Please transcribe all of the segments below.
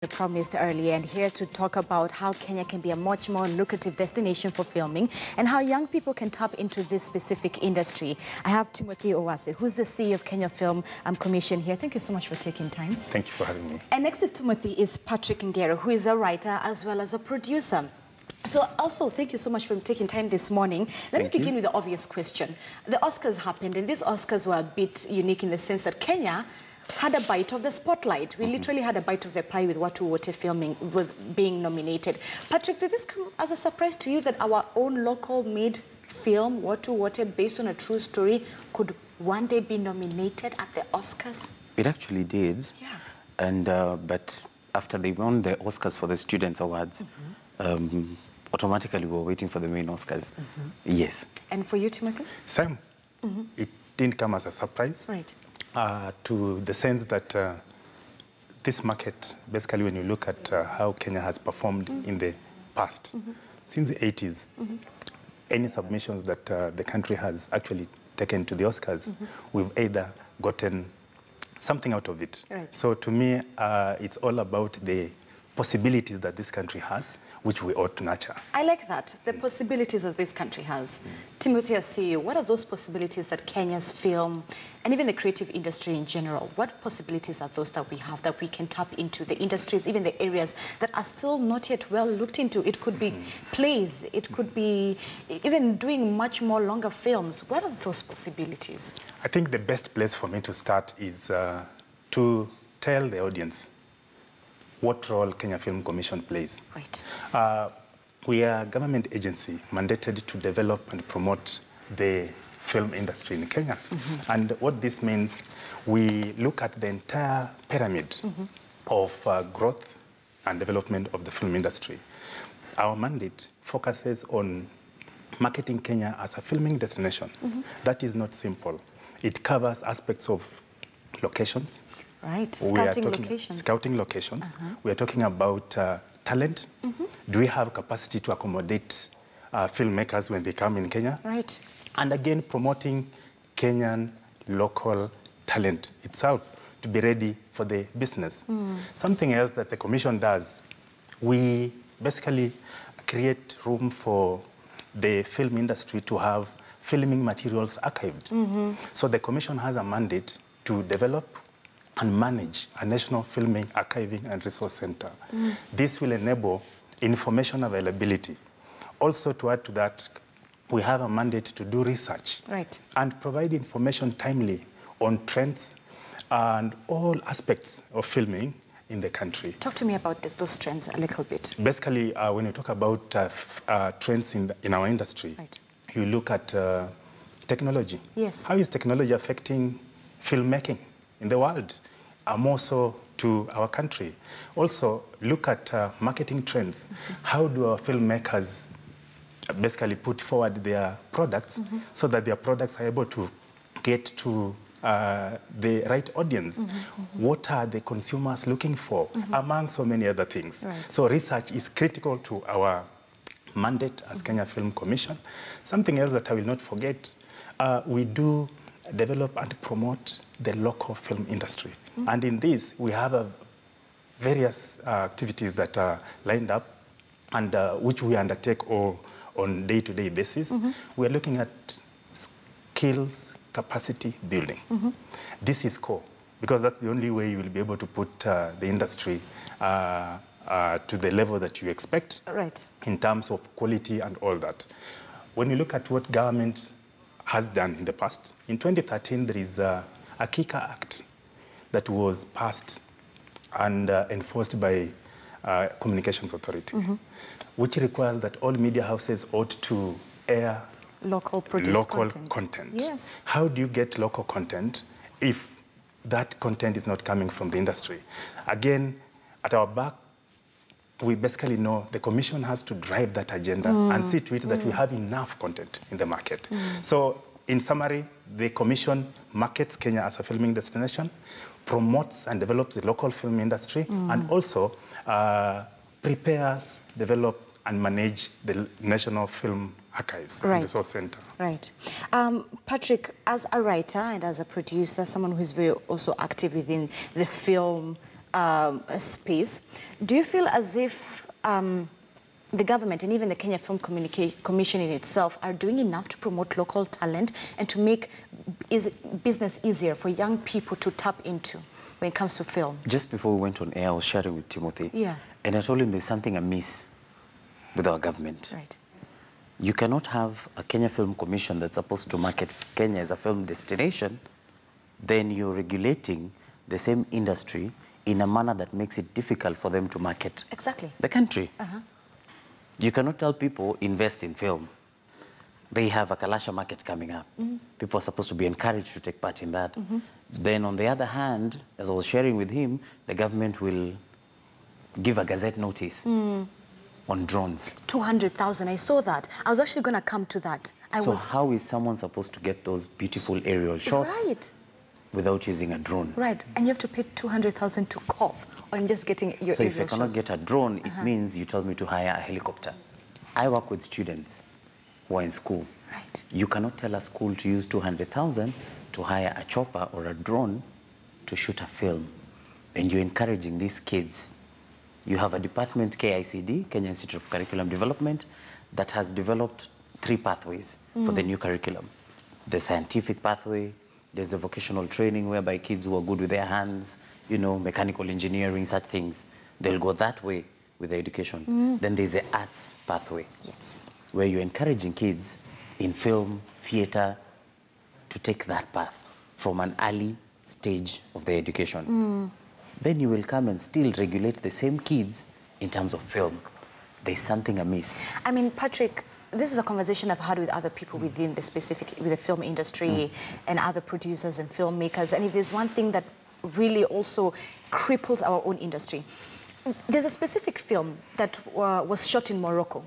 I promised earlier, and here to talk about how Kenya can be a much more lucrative destination for filming and how young people can tap into this specific industry. I have Timothy Owase, who's the CEO of Kenya Film Commission here. Thank you so much for taking time. Thank you for having me. And next to Timothy is Patrick Ngero, who is a writer as well as a producer. So also, thank you so much for taking time this morning. Let me begin with the obvious question. The Oscars happened, and these Oscars were a bit unique in the sense that Kenya had a bite of the spotlight. We literally had a bite of the pie with Watu Wote filming, with being nominated. Patrick, did this come as a surprise to you that our own local-made film, Watu Wote, based on a true story, could one day be nominated at the Oscars? It actually did. Yeah. And but after they won the Oscars for the Students' Awards, automatically we were waiting for the main Oscars. Yes. And for you, Timothy? Same. It didn't come as a surprise. Right. To the sense that this market, basically when you look at how Kenya has performed in the past, since the 80s, any submissions that the country has actually taken to the Oscars, we've either gotten something out of it. Right. So to me, it's all about the possibilities that this country has, which we ought to nurture. I like that, the possibilities that this country has. Timothy, as CEO, what are those possibilities that Kenya's film and even the creative industry in general, what possibilities are those that we have that we can tap into, the industries, even the areas that are still not yet well looked into? It could be plays, it could be even doing much more longer films. What are those possibilities? I think the best place for me to start is to tell the audience what role Kenya Film Commission plays. Right. We are a government agency mandated to develop and promote the film industry in Kenya. And what this means, we look at the entire pyramid of growth and development of the film industry. Our mandate focuses on marketing Kenya as a filming destination. That is not simple. It covers aspects of locations. Right, scouting locations. We are talking about talent. Do we have capacity to accommodate filmmakers when they come in Kenya? Right. And again, promoting Kenyan local talent itself to be ready for the business. Something else that the Commission does, we basically create room for the film industry to have filming materials archived. So the Commission has a mandate to develop and manage a national filming, archiving and resource center. This will enable information availability. Also, to add to that, we have a mandate to do research and provide information timely on trends and all aspects of filming in the country. Talk to me about those trends a little bit. Basically, when you talk about trends in our industry, you look at technology. Yes. How is technology affecting filmmaking in the world, more so to our country? Also, look at marketing trends. How do our filmmakers basically put forward their products so that their products are able to get to the right audience? What are the consumers looking for, among so many other things? So research is critical to our mandate as Kenya Film Commission. Something else that I will not forget, we do develop and promote the local film industry. And in this, we have various activities that are lined up and which we undertake on day-to-day basis. We are looking at skills capacity building. This is core, because that's the only way you will be able to put the industry to the level that you expect in terms of quality and all that. When you look at what government has done in the past, in 2013, there is a Kika Act that was passed and enforced by Communications Authority, which requires that all media houses ought to air local content. Yes. How do you get local content if that content is not coming from the industry? Again, at our back, we basically know the Commission has to drive that agenda and see to it that we have enough content in the market. So, in summary, the Commission markets Kenya as a filming destination, promotes and develops the local film industry, and also prepares, develop, and manage the National Film Archives and Resource Center. Right. Patrick, as a writer and as a producer, someone who's very also active within the film space, do you feel as if the government and even the Kenya Film Commission in itself are doing enough to promote local talent and to make business easier for young people to tap into when it comes to film? Just before we went on air, I was sharing with Timothy. Yeah. And I told him there's something amiss with our government. Right. You cannot have a Kenya Film Commission that's supposed to market Kenya as a film destination, then you're regulating the same industry in a manner that makes it difficult for them to market the country. You cannot tell people, invest in film. They have a Kalasha market coming up. People are supposed to be encouraged to take part in that. Then on the other hand, as I was sharing with him, the government will give a gazette notice on drones. 200,000, I saw that. I was actually going to come to that. How is someone supposed to get those beautiful aerial shots without using a drone? Right, and you have to pay 200,000 to cough on just getting your So if I cannot shots. get a drone, it means you tell me to hire a helicopter. I work with students who are in school. Right. You cannot tell a school to use 200,000 to hire a chopper or a drone to shoot a film. And you're encouraging these kids. You have a department, KICD, Kenya Institute of Curriculum Development, that has developed 3 pathways for the new curriculum. The scientific pathway, there's the vocational training whereby kids who are good with their hands, you know, mechanical engineering, such things, they'll go that way with the education. Then there's the arts pathway, where you're encouraging kids in film, theater, to take that path from an early stage of their education. Then you will come and still regulate the same kids in terms of film. There's something amiss. I mean, Patrick, this is a conversation I've had with other people within the with the film industry and other producers and filmmakers. And if there's one thing that really also cripples our own industry, there's a specific film that was shot in Morocco.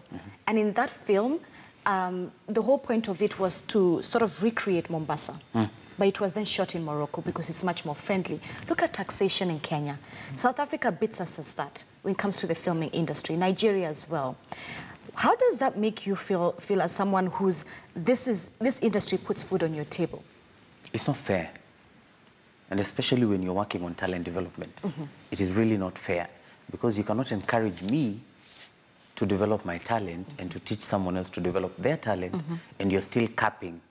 And in that film, the whole point of it was to sort of recreate Mombasa. But it was then shot in Morocco because it's much more friendly. Look at taxation in Kenya. South Africa beats us as that when it comes to the filming industry, Nigeria as well. How does that make you feel as someone who's, this industry puts food on your table? It's not fair. And especially when you're working on talent development, it is really not fair because you cannot encourage me to develop my talent and to teach someone else to develop their talent, and you're still capping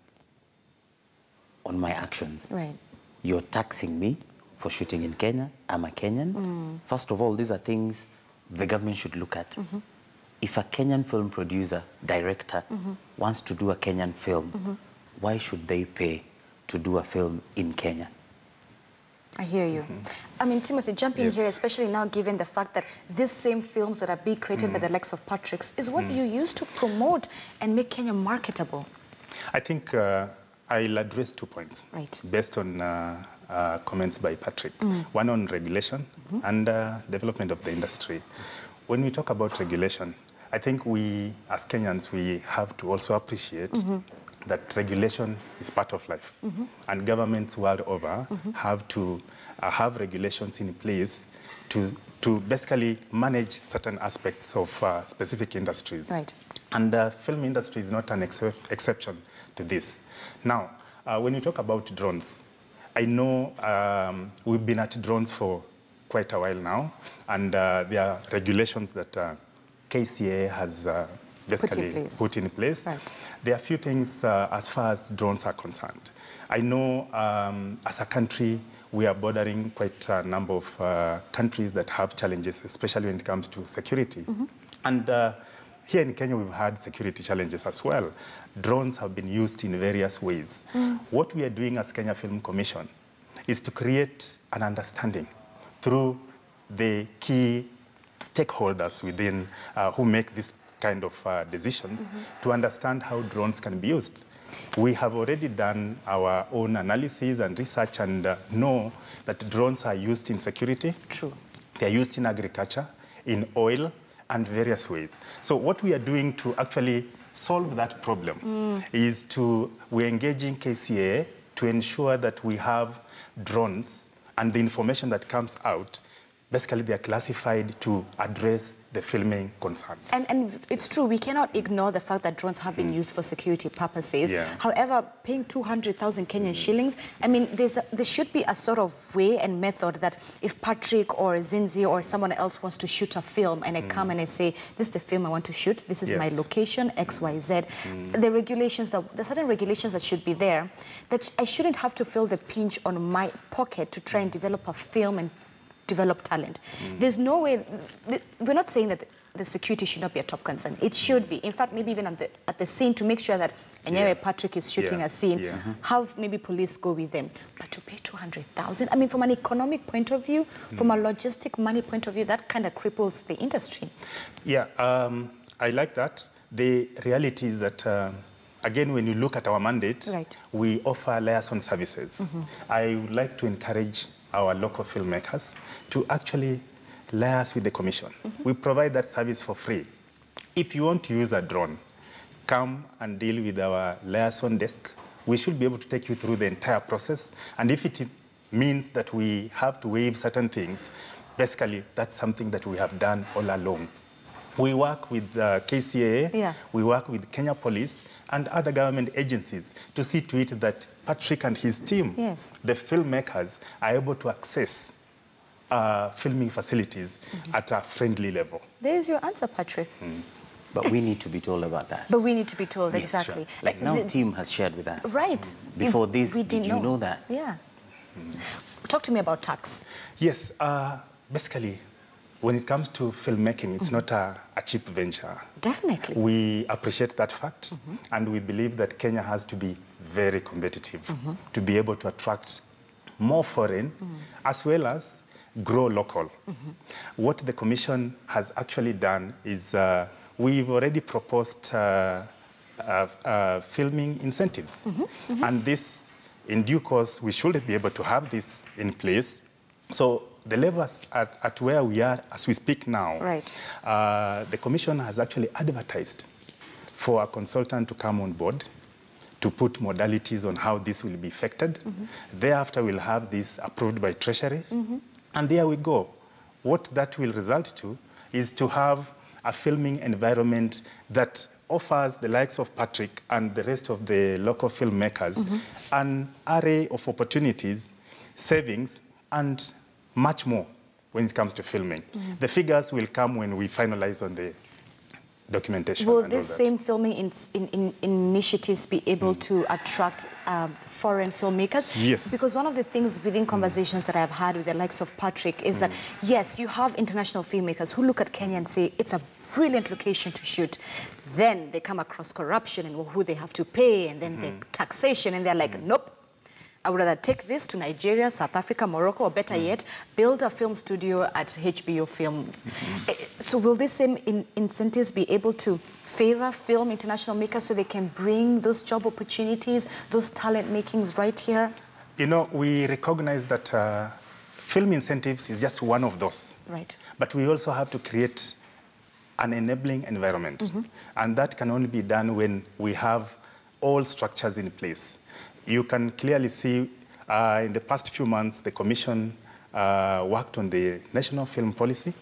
on my actions. Right. You're taxing me for shooting in Kenya. I'm a Kenyan. First of all, these are things the government should look at. If a Kenyan film producer, director, wants to do a Kenyan film, why should they pay to do a film in Kenya? I hear you. I mean, Timothy, jump in here, especially now given the fact that these same films that are being created by the likes of Patrick's is what you use to promote and make Kenya marketable. I think I'll address 2 points based on comments by Patrick. One on regulation and development of the industry. When we talk about regulation, I think we, as Kenyans, we have to also appreciate that regulation is part of life. And governments world over have to have regulations in place to basically manage certain aspects of specific industries. Right. And the film industry is not an exception to this. Now, when you talk about drones, I know we've been at drones for quite a while now, and there are regulations that KCA has basically put in place. Right. There are a few things as far as drones are concerned. I know as a country, we are bordering quite a number of countries that have challenges, especially when it comes to security. And here in Kenya, we've had security challenges as well. Drones have been used in various ways. What we are doing as Kenya Film Commission is to create an understanding through the key stakeholders within who make this kind of decisions to understand how drones can be used. We have already done our own analysis and research and know that drones are used in security. True. They are used in agriculture, in oil, and various ways. So what we are doing to actually solve that problem is we're engaging KCA to ensure that we have drones and the information that comes out basically they are classified to address the filming concerns. And it's true, we cannot ignore the fact that drones have been used for security purposes. Yeah. However, paying 200,000 Kenyan shillings, I mean, there should be a sort of way and method that if Patrick or Zinzi or someone else wants to shoot a film and I come and I say, this is the film I want to shoot, this is my location, X, Y, Z, the regulations, there's certain regulations that should be there, that I shouldn't have to feel the pinch on my pocket to try and develop a film and develop talent. There's no way, we're not saying that the security should not be a top concern. It should be. In fact, maybe even at the scene to make sure that Patrick is shooting a scene, have maybe police go with them. But to pay 200,000, I mean, from an economic point of view, from a logistic money point of view, that kind of cripples the industry. Yeah, I like that. The reality is that, again, when you look at our mandate, we offer liaison services. I would like to encourage our local filmmakers to actually liaise with the commission. We provide that service for free. If you want to use a drone, come and deal with our liaison desk. We should be able to take you through the entire process. And if it means that we have to waive certain things, basically that's something that we have done all along. We work with KCAA, we work with Kenya Police and other government agencies to see to it that Patrick and his team, the filmmakers, are able to access filming facilities at a friendly level. There's your answer, Patrick. But we need to be told about that. But we need to be told, exactly. Sure. Like now, team has shared with us. Right. Before this, did you know that? Yeah. Talk to me about tax. Yes. Basically, when it comes to filmmaking, it's not a cheap venture. Definitely. We appreciate that fact, and we believe that Kenya has to be very competitive to be able to attract more foreign, as well as grow local. What the Commission has actually done is we've already proposed filming incentives. And this, in due course, we should be able to have this in place. So the levels at where we are as we speak now, the Commission has actually advertised for a consultant to come on board to put modalities on how this will be effected. Thereafter, we'll have this approved by Treasury. And there we go. What that will result to is to have a filming environment that offers the likes of Patrick and the rest of the local filmmakers an array of opportunities, savings, and much more when it comes to filming. The figures will come when we finalize on the documentation. Will this same filming initiatives be able to attract foreign filmmakers? Yes. Because one of the things within conversations that I've had with the likes of Patrick is that, yes, you have international filmmakers who look at Kenya and say, it's a brilliant location to shoot. Then they come across corruption and who they have to pay, and then the taxation, and they're like, nope. I would rather take this to Nigeria, South Africa, Morocco, or better yet, build a film studio at HBO Films. So will these same incentives be able to favor film international makers so they can bring those job opportunities, those talent makings right here? You know, we recognize that film incentives is just one of those. Right. But we also have to create an enabling environment. And that can only be done when we have all structures in place. You can clearly see in the past few months, the Commission worked on the National Film Policy,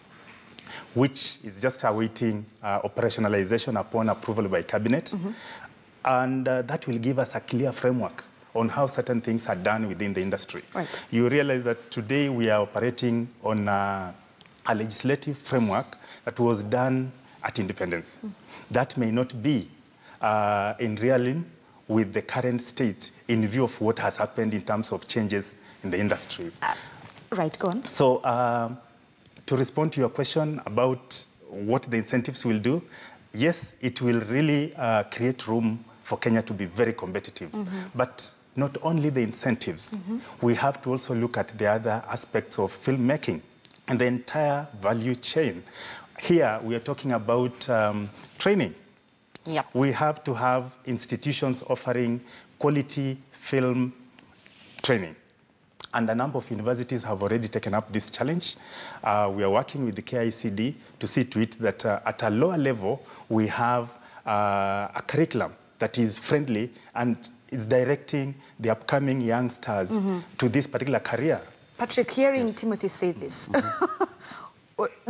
which is just awaiting operationalization upon approval by Cabinet. And that will give us a clear framework on how certain things are done within the industry. Right. You realize that today we are operating on a legislative framework that was done at independence. That may not be in reality with the current state in view of what has happened in terms of changes in the industry. Right, go on. So to respond to your question about what the incentives will do, yes, it will really create room for Kenya to be very competitive. But not only the incentives, we have to also look at the other aspects of filmmaking and the entire value chain. Here, we are talking about training. Yep. We have to have institutions offering quality film training. And a number of universities have already taken up this challenge. We are working with the KICD to see to it that at a lower level, we have a curriculum that is friendly and is directing the upcoming youngsters to this particular career. Patrick, hearing Timothy say this,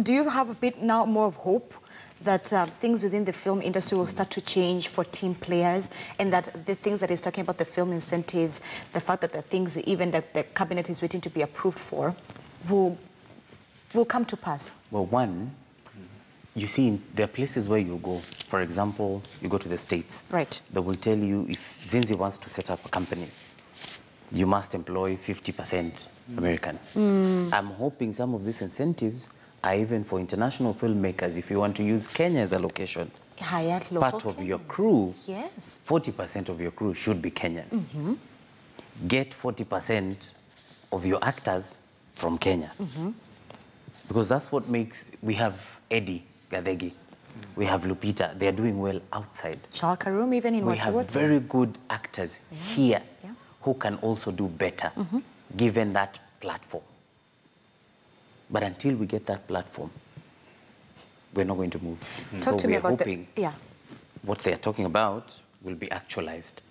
do you have a bit now more of hope that things within the film industry will start to change for team players, and that the things that he's talking about, the film incentives, the fact that the things even that the cabinet is waiting to be approved for, will come to pass? Well, one, you see, there are places where you go. For example, you go to the States. Right. They will tell you if Zinzi wants to set up a company, you must employ 50% American. I'm hoping some of these incentives are even for international filmmakers. If you want to use Kenya as a location, Hire local part of your crew, yes, 40% of your crew should be Kenyan. Get 40% of your actors from Kenya. Because that's what makes, we have Eddie Gadegi, we have Lupita, they're doing well outside. Chalkarum, even in We Watu have Wote. very good actors here who can also do better, given that platform. But until we get that platform, we're not going to move. Talk to me about hoping what they're talking about will be actualized.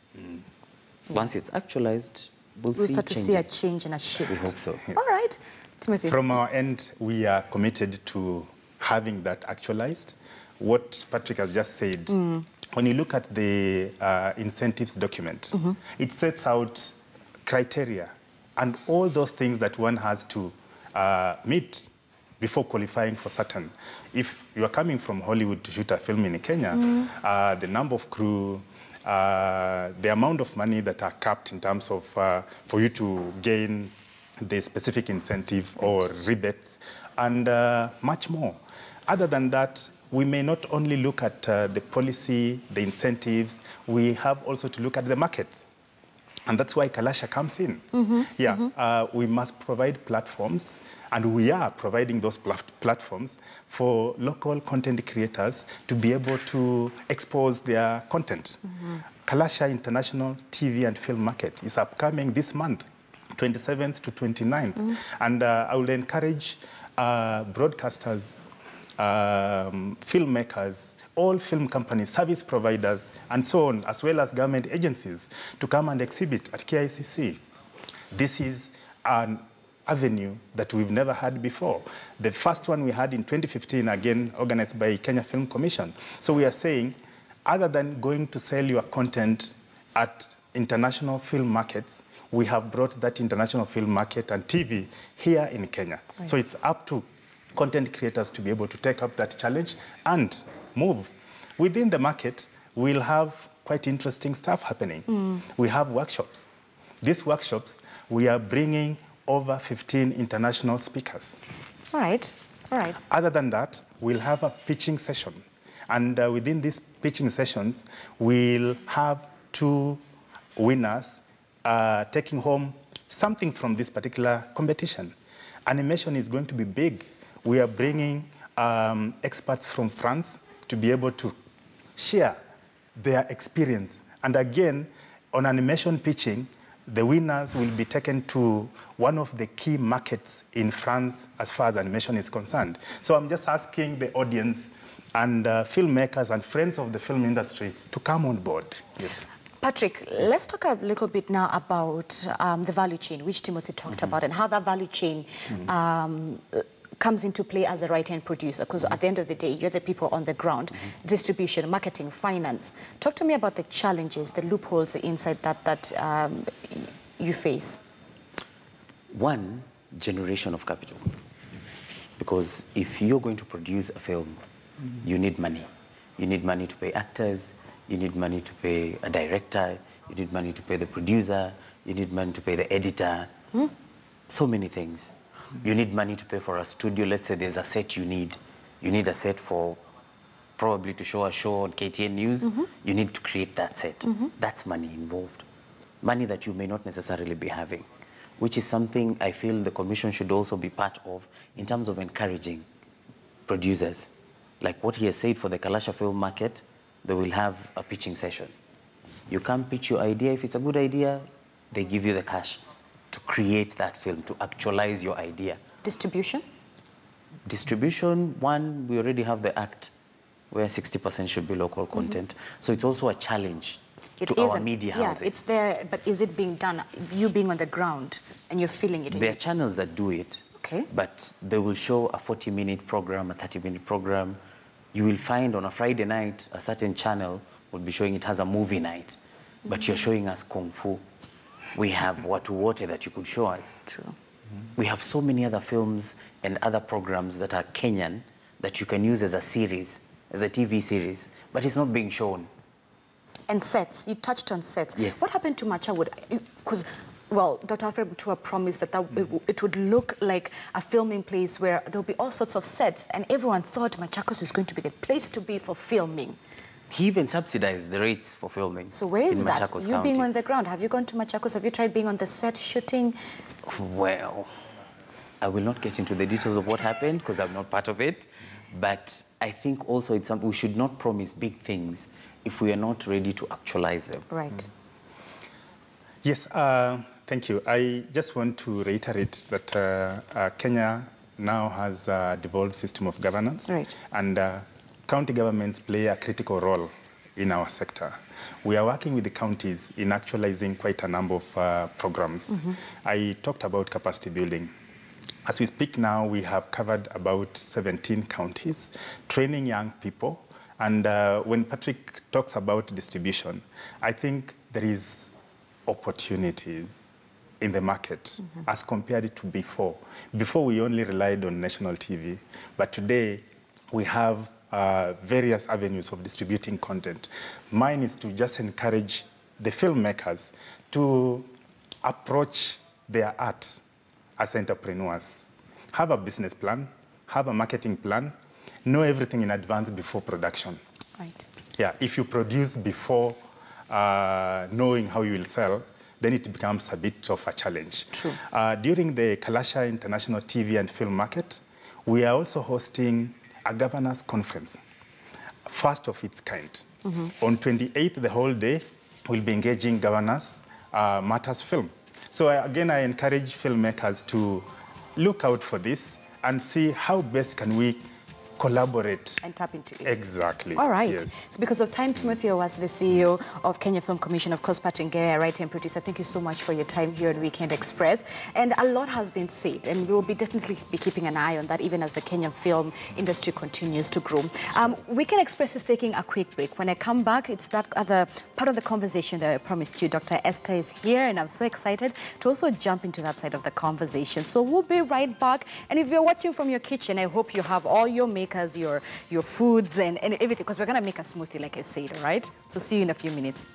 Once it's actualized, we'll see start to changes. see a change and a shift. We hope so. All right. Timothy. From our end, we are committed to having that actualized. What Patrick has just said, when you look at the incentives document, it sets out criteria and all those things that one has to meet before qualifying for certain. If you are coming from Hollywood to shoot a film in Kenya, the number of crew, the amount of money that are capped in terms of for you to gain the specific incentive or rebates, and much more. Other than that, we may not only look at the policy, the incentives, we have also to look at the markets. And that's why Kalasha comes in. We must provide platforms, and we are providing those platforms for local content creators to be able to expose their content. Kalasha International TV and Film Market is upcoming this month, 27th to 29th. And I will encourage broadcasters, filmmakers, all film companies, service providers, and so on, as well as government agencies, to come and exhibit at KICC. This is an avenue that we've never had before. The first one we had in 2015, again, organized by Kenya Film Commission. So we are saying, other than going to sell your content at international film markets, we have brought that international film market and TV here in Kenya. Right. So it's up to content creators to be able to take up that challenge and move. Within the market, we'll have quite interesting stuff happening. We have workshops. These workshops, we are bringing over 15 international speakers. All right, all right. Other than that, we'll have a pitching session. And within these pitching sessions, we'll have 2 winners taking home something from this particular competition. Animation is going to be big. We are bringing experts from France to be able to share their experience. And again, on animation pitching, the winners will be taken to one of the key markets in France as far as animation is concerned. So I'm just asking the audience and filmmakers and friends of the film industry to come on board. Yes. Patrick, let's talk a little bit now about the value chain, which Timothy talked about, and how that value chain comes into play as a writer-and producer, because at the end of the day, you're the people on the ground, distribution, marketing, finance. Talk to me about the challenges, the loopholes inside that you face. One, generation of capital. Because if you're going to produce a film, you need money. You need money to pay actors, you need money to pay a director, you need money to pay the producer, you need money to pay the editor, so many things. You need money to pay for a studio. Let's say there's a set you need. You need a set for probably to show a show on KTN News. You need to create that set. That's money involved. Money that you may not necessarily be having, which is something I feel the commission should also be part of in terms of encouraging producers. Like what he has said for the Kalasha film market, they will have a pitching session. You come pitch your idea. If it's a good idea, they give you the cash to create that film, to actualize your idea. Distribution? Distribution, one, we already have the act where 60% should be local content. So it's also a challenge to our media houses. It's there, but is it being done, you being on the ground and you're feeling it? There are channels that do it. Okay. But they will show a 40-minute program, a 30-minute program. You will find on a Friday night, a certain channel will be showing it has a movie night, but you're showing us Kung Fu. We have Watu Wote that you could show us. True. We have so many other films and other programs that are Kenyan that you can use as a series, as a TV series, but it's not being shown. And sets, you touched on sets. Yes. What happened to Machawood? Because, well, Dr. Alfred Mutua promised that, it would look like a filming place where there'll be all sorts of sets, and everyone thought Machakos was going to be the place to be for filming. He even subsidized the rates for filming. So where is in that? Machakos You County. being on the ground, have you gone to Machakos? Have you tried being on the set shooting? Well, I will not get into the details of what happened because I'm not part of it. But I think also it's something we should not promise big things if we are not ready to actualize them. Right. Yes, thank you. I just want to reiterate that Kenya now has a devolved system of governance. Right. And county governments play a critical role in our sector. We are working with the counties in actualizing quite a number of programs. I talked about capacity building. As we speak now, we have covered about 17 counties, training young people. And when Patrick talks about distribution, I think there is opportunities in the market as compared to before. Before, we only relied on national TV, but today we have various avenues of distributing content. Mine is to just encourage the filmmakers to approach their art as entrepreneurs. Have a business plan, have a marketing plan, know everything in advance before production. Right. Yeah, if you produce before knowing how you will sell, then it becomes a bit of a challenge. True. During the Kalasha International TV and Film Market, we are also hosting a governors conference, first of its kind. On 28th, the whole day, we'll be engaging governors matters film. So again, I encourage filmmakers to look out for this and see how best can we collaborate. And tap into it. Exactly. All right. Yes. So because of time, Timothy was the CEO of Kenya Film Commission, of course, Patrick Ngere, writer and producer. Thank you so much for your time here on Weekend Express. And a lot has been said, and we'll definitely be keeping an eye on that, even as the Kenyan film industry continues to grow. Weekend Express is taking a quick break. When I come back, it's that other part of the conversation that I promised you. Dr. Esther is here, and I'm so excited to also jump into that side of the conversation. So we'll be right back. And if you're watching from your kitchen, I hope you have all your makeup, your foods and everything, because we're going to make a smoothie, like I said, all right? So see you in a few minutes.